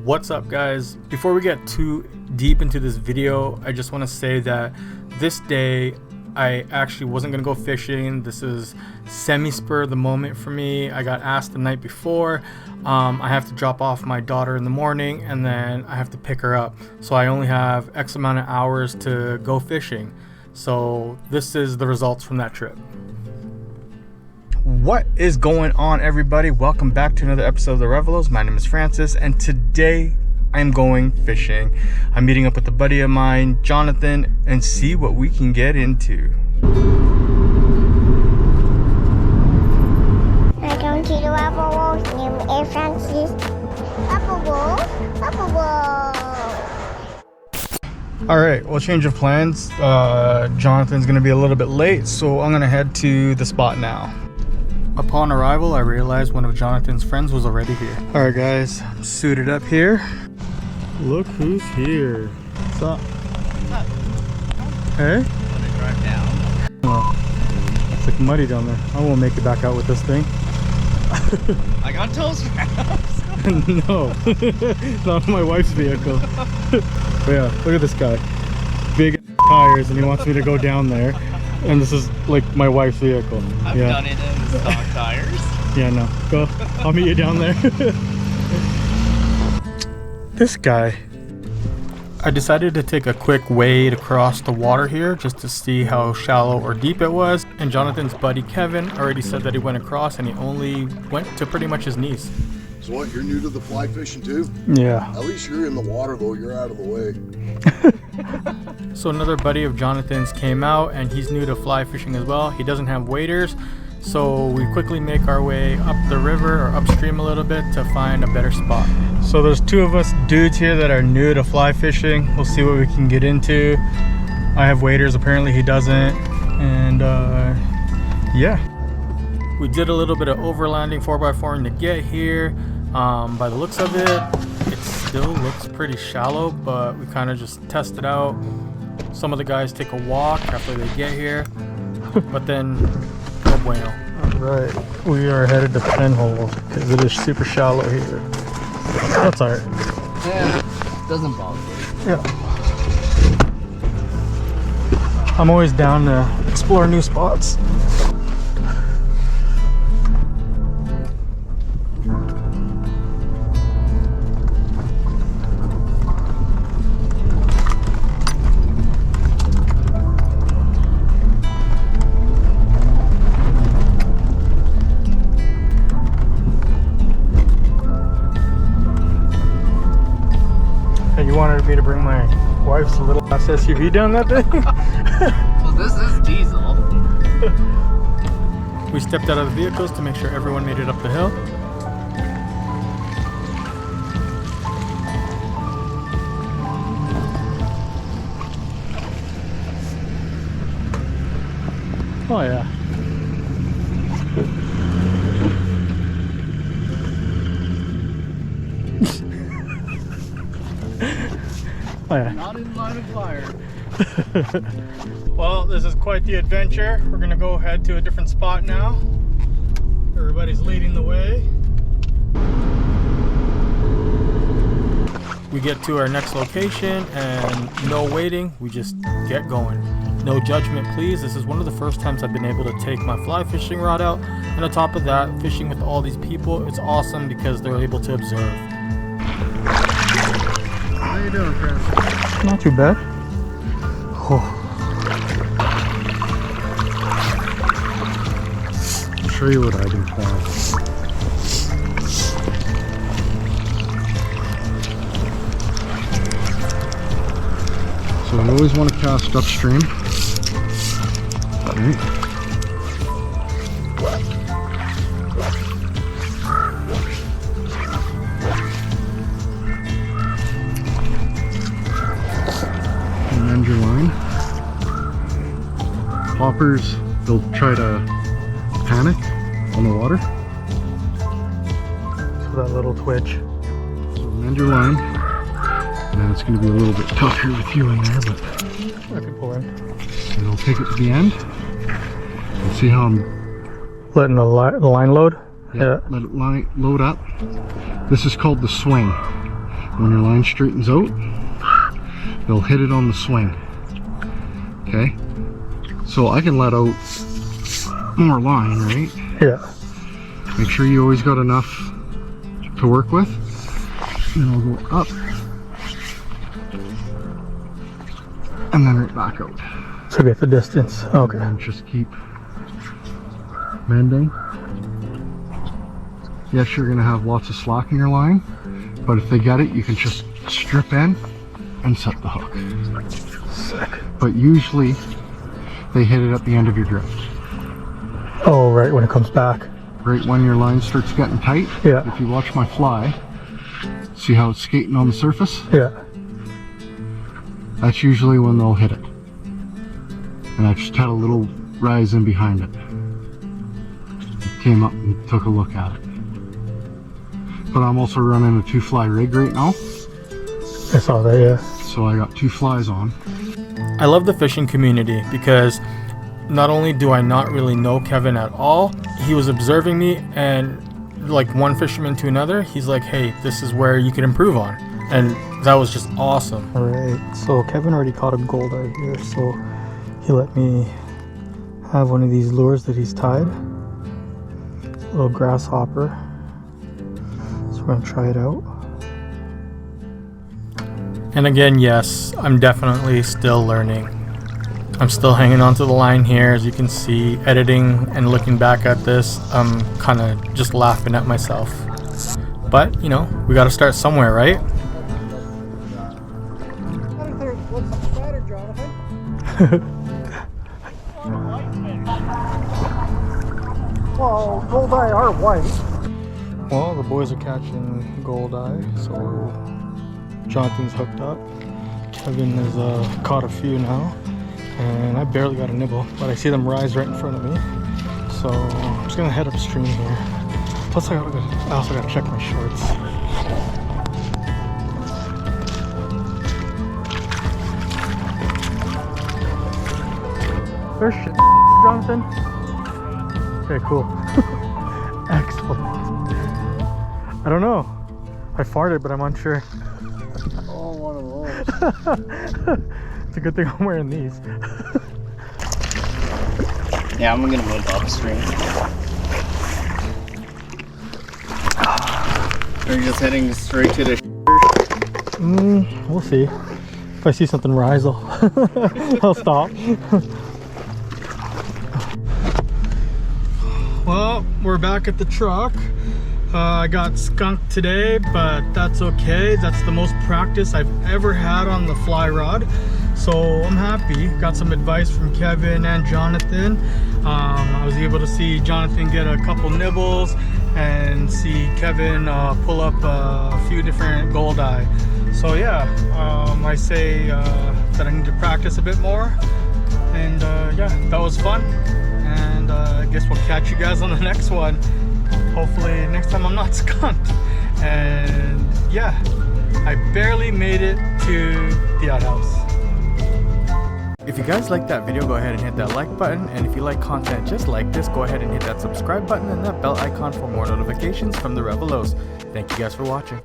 What's up, guys? Before we get too deep into this video, I just want to say that this day I actually wasn't gonna go fishing. This is semi-spur of the moment for me. I got asked the night before. I have to drop off my daughter in the morning and then I have to pick her up, so I only have X amount of hours to go fishing. So this is the results from that trip. What is going on, everybody? Welcome back to another episode of The Revelos. My name is Francis, and today I'm going fishing. I'm meeting up with a buddy of mine, Jonathan, and see what we can get into. I'm going to the Revelos. Name is Francis. All right, well, change of plans. Jonathan's gonna be a little bit late, so I'm gonna head to the spot now. Upon arrival, I realized one of Jonathan's friends was already here. All right, guys, I'm suited up here. Look who's here. What's up? What's up? Hey? I'm gonna drive down. Oh, it's like muddy down there. I won't make it back out with this thing. I got toast wraps. No, not my wife's vehicle. But yeah, look at this guy. Big tires, and he wants me to go down there. And this is like my wife's vehicle. I've done it in stock tires. Yeah, no. Go. I'll meet you down there. This guy. I decided to take a quick wade across the water here just to see how shallow or deep it was. And Jonathan's buddy Kevin already said that he went across and he only went to pretty much his knees. So what, you're new to the fly fishing too? Yeah. At least you're in the water though, you're out of the way. So another buddy of Jonathan's came out and he's new to fly fishing as well. He doesn't have waders, so we quickly make our way up the river or upstream a little bit to find a better spot. So there's two of us dudes here that are new to fly fishing. We'll see what we can get into. I have waders, apparently he doesn't, and yeah. We did a little bit of overlanding 4x4 to get here. By the looks of it, it still looks pretty shallow, but we kind of just test it out. Some of the guys take a walk after they get here, but then no bueno. Alright, we are headed to Pinhole because it is super shallow here. That's alright. Yeah, doesn't bother me. Yeah. I'm always down to explore new spots. You wanted me to bring my wife's little ass SUV down that day? Well, this is diesel. We stepped out of the vehicles to make sure everyone made it up the hill. Oh yeah. Oh, yeah. Not in line of fire. Well, this is quite the adventure. We're gonna go head to a different spot now. Everybody's leading the way. We get to our next location and no waiting, we just get going. No judgment, please. This is one of the first times I've been able to take my fly fishing rod out, and on top of that, fishing with all these people, it's awesome because they're able to observe. How you doing, Francis? Not too bad. Oh. I'll show you what I do find. So you always want to cast upstream. Right. End your line. Poppers, they'll try to panic on the water. So that little twitch. So end your line. And it's going to be a little bit tough here with you in there, but I can pull in. and I'll take it to the end. And see how I'm Letting the line load? let it load up. This is called the swing. When your line straightens out, they'll hit it on the swing. Okay? So I can let out more line, right? Yeah. Make sure you always got enough to work with. Then I'll go up. And then right back out. So get the distance. Okay. And just keep mending. Yes, you're gonna have lots of slack in your line, but if they get it, you can just strip in and set the hook. Sick. But usually they hit it at the end of your drift. Oh, right when it comes back. Right when your line starts getting tight. Yeah. If you watch my fly, see how it's skating on the surface? Yeah. That's usually when they'll hit it. And I just had a little rise in behind it. Came up and took a look at it. But I'm also running a 2-fly rig right now. I saw that, yeah. So I got 2 flies on. I love the fishing community because not only do I not really know Kevin at all, he was observing me, and like one fisherman to another, he's like, hey, this is where you can improve on. And that was just awesome. All right, so Kevin already caught a goldeye here, so he let me have one of these lures that he's tied. A little grasshopper. So we're gonna try it out. And again, yes, I'm definitely still learning. I'm still hanging onto the line here, as you can see. Editing and looking back at this, I'm kind of just laughing at myself. But, you know, we got to start somewhere, right? What's the matter, Jonathan? Well, goldeye are white. Well, the boys are catching goldeye, so Jonathan's hooked up. Kevin has caught a few now, and I barely got a nibble, but I see them rise right in front of me. So I'm just gonna head upstream here. Plus I also gotta check my shorts. There's shit, Jonathan. Okay, cool. Excellent. I don't know. I farted, but I'm unsure. Oh, one of those. It's a good thing I'm wearing these. Yeah, I'm gonna move upstream. Are you just heading straight to the We'll see. If I see something rise, I'll stop. Well, we're back at the truck. I got skunked today, but that's okay. That's the most practice I've ever had on the fly rod. So I'm happy. Got some advice from Kevin and Jonathan. I was able to see Jonathan get a couple nibbles and see Kevin pull up a few different goldeye. So yeah, I say that I need to practice a bit more. And yeah, that was fun. And I guess we'll catch you guys on the next one. Hopefully next time I'm not skunked. And yeah, I barely made it to the outhouse. If you guys like that video, go ahead and hit that like button. And if you like content just like this, go ahead and hit that subscribe button and that bell icon for more notifications from the Revelos. Thank you guys for watching.